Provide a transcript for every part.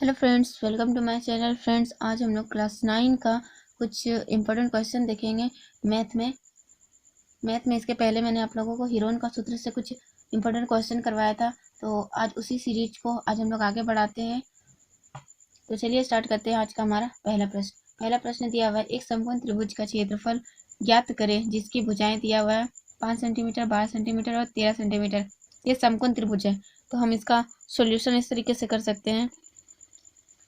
Hello friends, welcome to my channel. Friends, आज हम लोग क्लास 9 का कुछ इम्पोर्टेंट क्वेश्चन देखेंगे मैथ में। इसके पहले मैंने आप लोगों को हीरोइन का सूत्र से कुछ इम्पोर्टेंट क्वेश्चन करवाया था, तो आज उसी सीरीज को आज हम लोग आगे बढ़ाते हैं। तो चलिए स्टार्ट करते हैं आज का हमारा पहला प्रश्न दिया हुआ है, एक समकोण त्रिभुज का क्षेत्रफल ज्ञात करें जिसकी भुजाएं दिया हुआ है 5 सेंटीमीटर, 12 सेंटीमीटर और 13 सेंटीमीटर। ये समकोण त्रिभुज है, तो हम इसका सोल्यूशन इस तरीके से कर सकते हैं।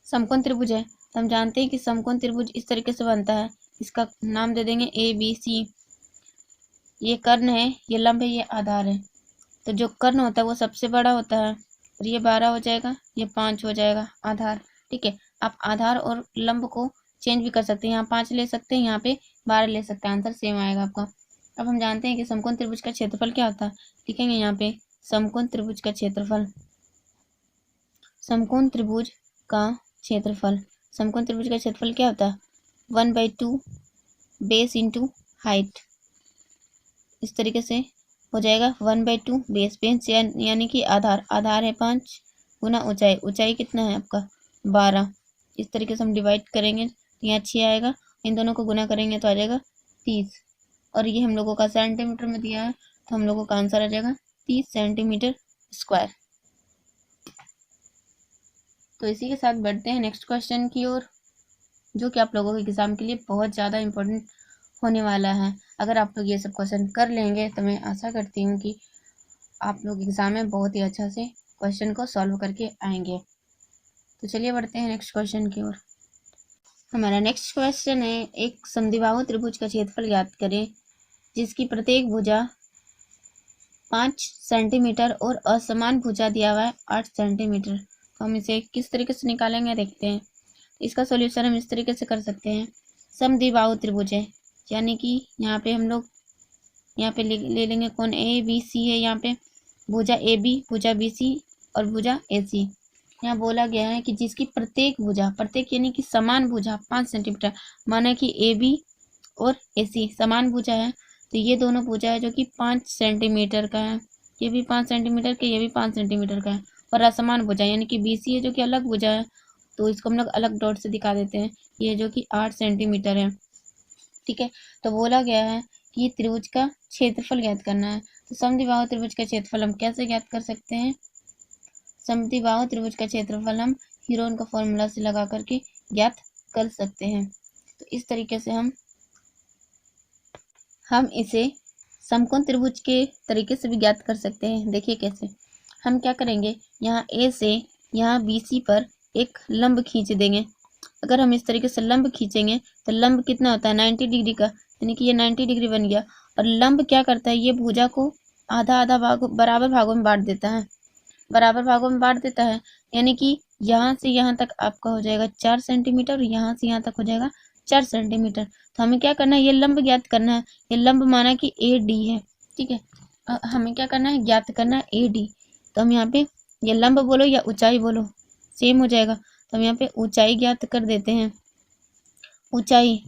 समकोण त्रिभुज है तो हम जानते हैं कि समकोण त्रिभुज इस तरीके से बनता है। इसका नाम दे देंगे ए बी सी। ये कर्ण है, ये लंब है, ये आधार है। तो जो कर्ण होता है वो सबसे बड़ा होता है, और ये 12 हो जाएगा, ये 5 हो जाएगा आधार। ठीक है, आप आधार और लंब को चेंज भी कर सकते हैं, यहाँ 5 ले सकते हैं, यहाँ पे 12 ले सकते हैं, आंसर सेम आएगा आपका। अब हम जानते हैं कि समकोण त्रिभुज का क्षेत्रफल क्या होता है। लिखेंगे यहाँ पे समकोण त्रिभुज का क्षेत्रफल। समकोण त्रिभुज का क्षेत्रफल, समकोण त्रिभुज का क्षेत्रफल क्या होता है 1/2 बेस इंटू हाइट। इस तरीके से हो जाएगा 1/2 बेस यानी कि आधार है 5 गुना ऊंचाई कितना है आपका 12। इस तरीके से हम डिवाइड करेंगे तो यहाँ 6 आएगा, इन दोनों को गुना करेंगे तो आ जाएगा 30। और ये हम लोगों का सेंटीमीटर में दिया है, तो हम लोगों का आंसर आ जाएगा 30 सेंटीमीटर स्क्वायर। तो इसी के साथ बढ़ते हैं नेक्स्ट क्वेश्चन की ओर, जो कि आप लोगों के एग्जाम के लिए बहुत ज़्यादा इम्पोर्टेंट होने वाला है। अगर आप लोग ये सब क्वेश्चन कर लेंगे तो मैं आशा करती हूँ कि आप लोग एग्जाम में बहुत ही अच्छा से क्वेश्चन को सॉल्व करके आएंगे। तो चलिए बढ़ते हैं नेक्स्ट क्वेश्चन की ओर। हमारा नेक्स्ट क्वेश्चन है, एक समद्विबाहु त्रिभुज का क्षेत्रफल ज्ञात करें जिसकी प्रत्येक भुजा 5 सेंटीमीटर और असमान भुजा दिया हुआ है 8 सेंटीमीटर। तो हम इसे किस तरीके से निकालेंगे देखते हैं। इसका सॉल्यूशन हम इस तरीके से कर सकते हैं, समद्विबाहु त्रिभुज है यानी कि यहाँ पे हम लोग यहाँ पे ले लेंगे कौन ए बी सी है, यहाँ पे भुजा ए बी, भुजा बी सी और भुजा ए सी। यहाँ बोला गया है कि जिसकी प्रत्येक यानी कि समान भुजा 5 सेंटीमीटर, माना कि ए बी और ए सी समान भुजा है, तो ये दोनों भुजा है जो कि 5 सेंटीमीटर का है, ये भी 5 सेंटीमीटर का, ये भी 5 सेंटीमीटर का है। और असमान भुजा यानी कि बी सी है जो कि अलग भुजा है, तो इसको हम लोग अलग डॉट से दिखा देते हैं, ये जो कि 8 सेंटीमीटर है। ठीक है, तो बोला गया है कि त्रिभुज का क्षेत्रफल ज्ञात करना है। तो समद्विबाहु त्रिभुज का क्षेत्रफल हम कैसे ज्ञात कर सकते हैं। समद्विबाहु त्रिभुज का क्षेत्रफल हम हीरोइन का फॉर्मूला से लगा करके ज्ञात कर सकते हैं। तो इस तरीके से हम इसे समकोण त्रिभुज के तरीके से भी ज्ञात कर सकते हैं। देखिए कैसे, हम क्या करेंगे, यहाँ ए से यहाँ बी सी पर एक लंब खींच देंगे। अगर हम इस तरीके से लंब खींचेंगे तो लंब कितना होता है 90 डिग्री का, यानी कि ये 90 डिग्री बन गया। और लंब क्या करता है, ये भुजा को आधा आधा बराबर भागों में बांट देता है, यानी कि यहाँ से यहाँ तक आपका हो जाएगा 4 सेंटीमीटर और यहाँ से यहाँ तक हो जाएगा 4 सेंटीमीटर। तो हमें क्या करना है, ये लंब ज्ञात करना है। ये लंब माना कि ए डी है। ठीक है, हमें क्या करना है, ज्ञात करना है ए डी। तो हम यहाँ पे ये लंब बोलो या ऊंचाई बोलो सेम हो जाएगा, तो हम यहाँ पे ऊंचाई ज्ञात कर देते हैं। ऊंचाई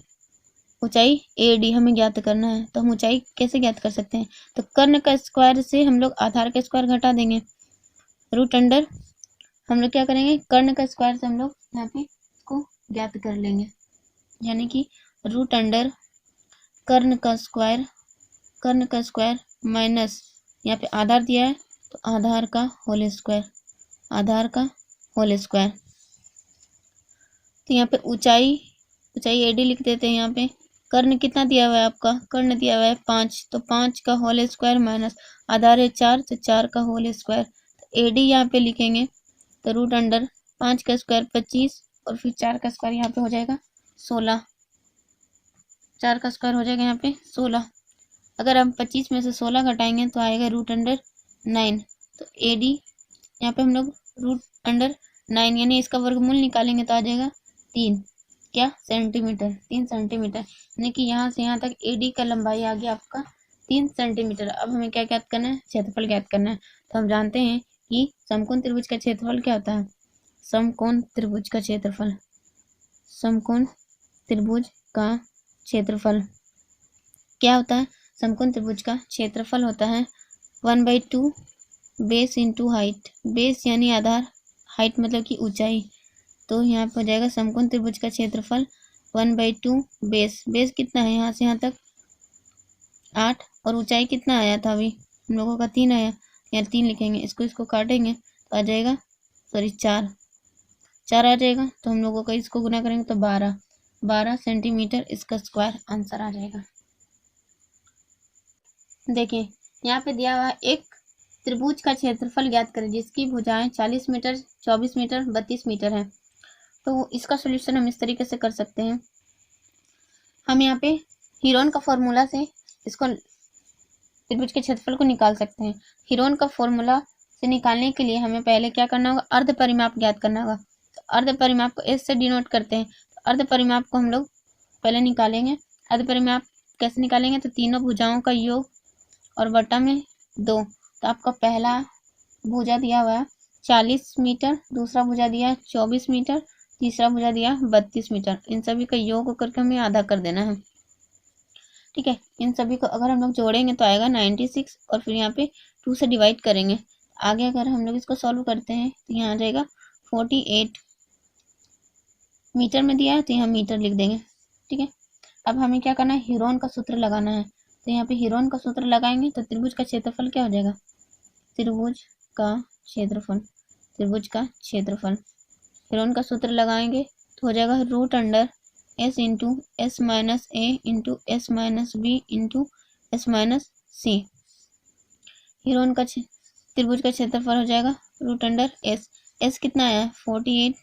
ए डी हमें ज्ञात करना है, तो हम ऊंचाई कैसे ज्ञात कर सकते हैं, तो कर्ण का स्क्वायर से हम लोग आधार का स्क्वायर घटा देंगे, रूट अंडर हम लोग क्या करेंगे, कर्ण का स्क्वायर से हम लोग यहाँ पे इसको ज्ञात कर लेंगे, यानी कि रूट अंडर कर्ण का स्क्वायर माइनस यहाँ पे आधार दिया है तो आधार का होल स्क्वायर। तो यहाँ पे ऊंचाई एडी लिख देते हैं। यहाँ पे कर्ण कितना दिया हुआ है आपका, कर्ण दिया हुआ है 5, तो 5 का होल स्क्वायर माइनस आधार है 4, तो 4 का होल स्क्वायर। तो एडी यहाँ पे लिखेंगे तो रूट अंडर 5 का स्क्वायर 25 और फिर 4 का स्क्वायर यहाँ पे हो जाएगा 16। 4 का स्क्वायर हो जाएगा यहाँ पे 16। अगर हम 25 में से 16 घटाएंगे तो आएगा रूट अंडर 9। तो एडी यहाँ पे हम लोग रूट अंडर 9 यानी इसका वर्गमूल निकालेंगे तो आ जाएगा 3 सेंटीमीटर, 3 सेंटीमीटर, यानी कि यहाँ से यहाँ तक एडी का लंबाई आ गया आपका 3 सेंटीमीटर। अब हमें क्या ज्ञात करना है, क्षेत्रफल ज्ञात करना है। तो हम जानते हैं कि समकोण त्रिभुज का क्षेत्रफल क्या होता है, समकोण त्रिभुज का क्षेत्रफल क्या होता है, समकोण त्रिभुज का क्षेत्रफल होता है 1/2 बेस इंटू हाइट। बेस यानी आधार, हाइट मतलब कि ऊंचाई, तो यहाँ पे हो जाएगा समकोण त्रिभुज का क्षेत्रफल 1/2 बेस। बेस कितना है यहाँ से यहाँ तक 8, और ऊंचाई कितना आया था अभी हम लोगों का 3 आया, यहाँ 3 लिखेंगे, इसको काटेंगे तो आ जाएगा 4 आ जाएगा। तो हम लोगों का इसको गुना करेंगे तो 12 सेंटीमीटर इसका स्क्वायर आंसर आ जाएगा। देखिए यहाँ पे दिया हुआ एक त्रिभुज का क्षेत्रफल ज्ञात करें जिसकी भुजाएं 40 मीटर, 24 मीटर, 32 मीटर है। तो इसका सोल्यूशन हम इस तरीके से कर सकते हैं। हम यहाँ पे हीरोन का फॉर्मूला से इसको त्रिभुज के क्षेत्रफल को निकाल सकते हैं। हीरोन का फॉर्मूला से निकालने के लिए हमें पहले क्या करना होगा, अर्ध परिमाप ज्ञात करना होगा। तो अर्ध परिमाप को एस से डिनोट करते हैं। तो अर्ध परिमाप को हम लोग पहले निकालेंगे। अर्ध परिमाप कैसे निकालेंगे, तो तीनों भुजाओं का योग और बटा में 2। तो आपका पहला भुजा दिया हुआ है 40 मीटर, दूसरा भुजा दिया है 24 मीटर, तीसरा भुजा दिया 32 मीटर। इन सभी का योग करके हमें आधा कर देना है। ठीक है, इन सभी को अगर हम लोग जोड़ेंगे तो आएगा 96, और फिर यहाँ पे 2 से डिवाइड करेंगे। आगे अगर हम लोग इसको सॉल्व करते हैं तो यहाँ आ जाएगा 48 मीटर में दिया है, तो यहाँ मीटर लिख देंगे। ठीक है, अब हमें क्या करना है, हीरोन का सूत्र लगाना है। तो यहाँ पे हीरोन का सूत्र लगाएंगे तो त्रिभुज का क्षेत्रफल क्या हो जाएगा, त्रिभुज का क्षेत्रफल हीरोन का सूत्र लगाएंगे तो हो जाएगा √S into S minus A into S minus B into S minus C। Heron का त्रिभुज का क्षेत्रफल हो जाएगा √S। S कितना आया 48,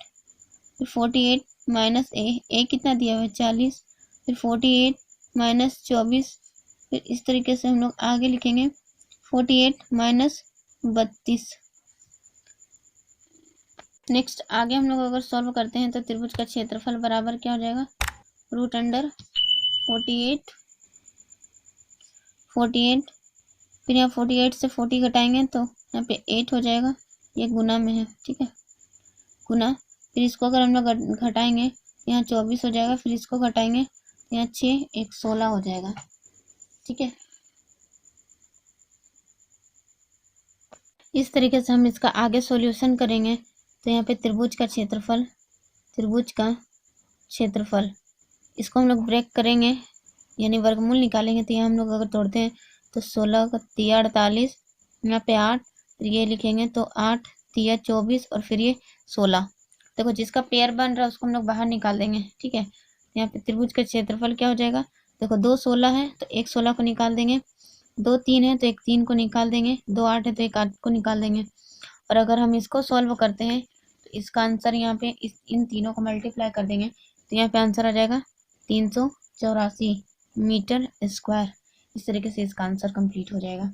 फिर 48 माइनस A कितना दिया हुआ है 40, फिर 48 माइनस 24, फिर इस तरीके से हम लोग आगे लिखेंगे 48 माइनस 32। नेक्स्ट आगे हम लोग अगर सॉल्व करते हैं तो त्रिभुज का क्षेत्रफल बराबर क्या हो जाएगा, √48, फिर यहाँ 48 से 40 घटाएंगे तो यहाँ पे 8 हो जाएगा, ये गुना में है। ठीक है, गुना, फिर इसको अगर हम लोग घटाएंगे यहाँ 24 हो जाएगा, फिर इसको घटाएंगे यहाँ 6, 1 16 हो जाएगा। ठीक है, इस तरीके से हम इसका आगे सॉल्यूशन करेंगे। तो यहाँ पे त्रिभुज का क्षेत्रफल इसको हम लोग ब्रेक करेंगे, यानी वर्गमूल निकालेंगे। तो यहाँ हम लोग अगर तोड़ते हैं तो 16 का 3 48, यहाँ पे 8, फिर ये लिखेंगे तो 8 3 24, और फिर ये 16। देखो जिसका पेयर बन रहा है उसको हम लोग बाहर निकाल देंगे। ठीक है, यहाँ पे त्रिभुज का क्षेत्रफल क्या हो जाएगा, देखो 2 16 है तो 1 16 को निकाल देंगे, 2 3 है तो 1 3 को निकाल देंगे, 2 8 है तो 1 8 को निकाल देंगे। और अगर हम इसको सॉल्व करते हैं तो इसका आंसर यहाँ पे इन तीनों को मल्टीप्लाई कर देंगे तो यहाँ पे आंसर आ जाएगा 384 मीटर स्क्वायर। इस तरीके से इसका आंसर कंप्लीट हो जाएगा।